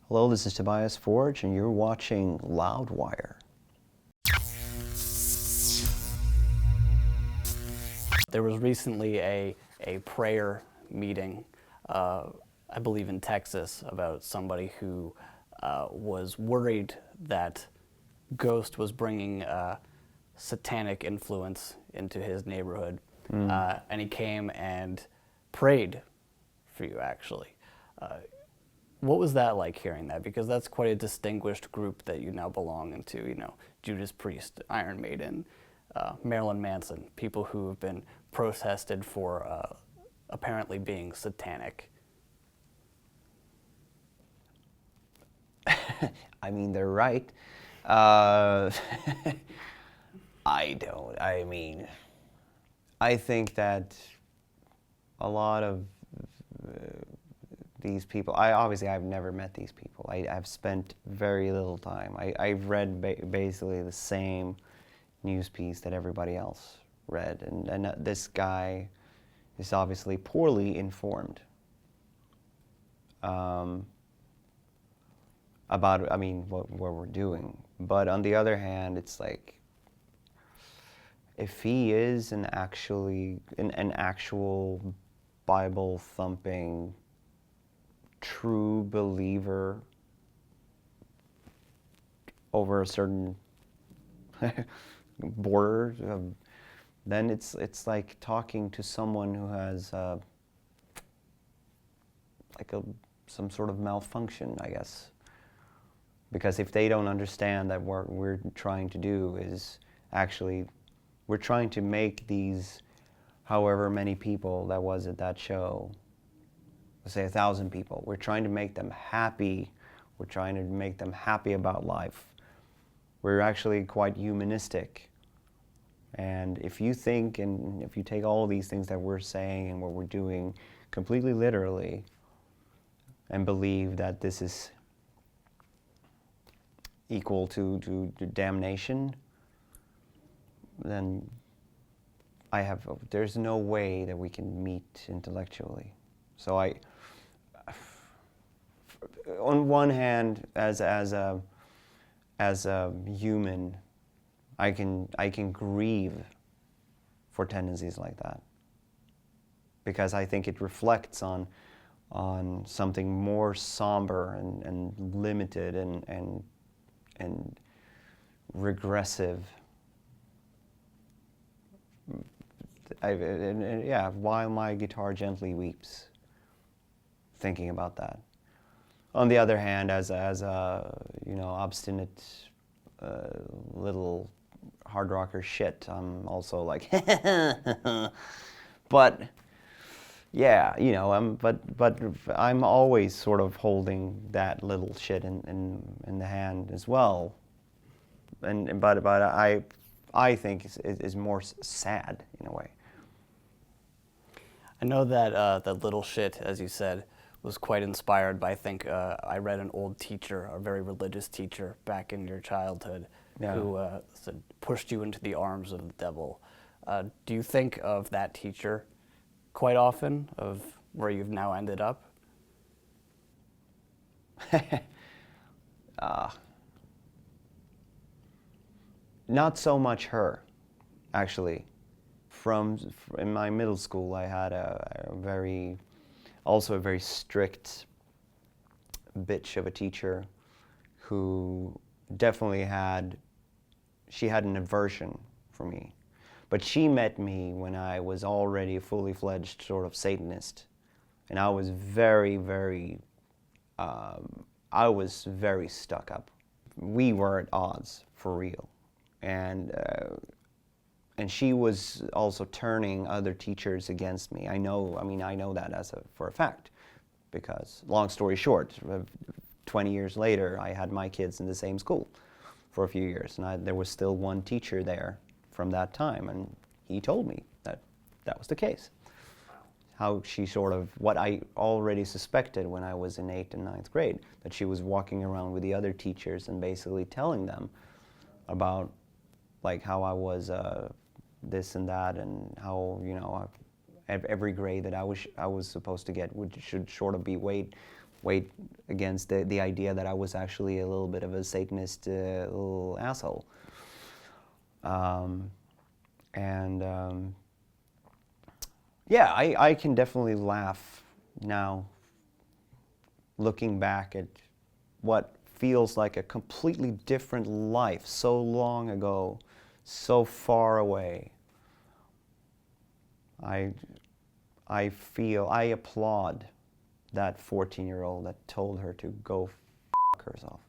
Hello, this is Tobias Forge, and you're watching Loudwire. There was recently a prayer meeting, I believe in Texas, about somebody who was worried that Ghost was bringing satanic influence into his neighborhood. And he came and prayed for you, actually. What was that like, hearing that? Because that's quite a distinguished group that you now belong into, you know, Judas Priest, Iron Maiden, Marilyn Manson, people who have been protested for apparently being satanic. I mean, they're right. I think that a lot of these people, I've never met these people. I've spent very little time. I've read basically the same news piece that everybody else read, and this guy is obviously poorly informed about, what we're doing. But on the other hand, it's like, if he is an actual Bible-thumping, true believer over a certain border, then it's like talking to someone who has some sort of malfunction, I guess. Because if they don't understand that what we're trying to do is actually, we're trying to make these, however many people that was at that show, let's say 1,000 people, we're trying to make them happy. We're trying to make them happy about life. We're actually quite humanistic. And if you think, and if you take all these things that we're saying and what we're doing completely literally, and believe that this is equal to damnation, then there's no way that we can meet intellectually. So on one hand, as a human, I can grieve for tendencies like that, because I think it reflects on something more somber and limited and regressive. While my guitar gently weeps, thinking about that. On the other hand, as a obstinate little hard rocker shit, I'm also like, but yeah, but I'm always sort of holding that little shit in the hand as well, but I think is more sad in a way. I know that that little shit, as you said, was quite inspired by, I think, I read an old teacher, a very religious teacher back in your childhood, who said, pushed you into the arms of the devil. Do you think of that teacher quite often, of where you've now ended up? Not so much her, actually. In my middle school, I had a very strict bitch of a teacher who definitely had an aversion for me. But she met me when I was already a fully fledged sort of Satanist. And I was very stuck up. We were at odds, for real. And she was also turning other teachers against me. I know that for a fact, because long story short, 20 years later, I had my kids in the same school for a few years, and there was still one teacher there from that time, and he told me that was the case. How she sort of, what I already suspected when I was in 8th and 9th grade, that she was walking around with the other teachers and basically telling them about like how I was this and that, and how every grade that I was supposed to get should sort of be weighed weighed against the idea that I was actually a little bit of a Satanist little asshole. Yeah, I can definitely laugh now, looking back at what feels like a completely different life so long ago, so far away. I applaud that 14-year-old that told her to go f*** herself.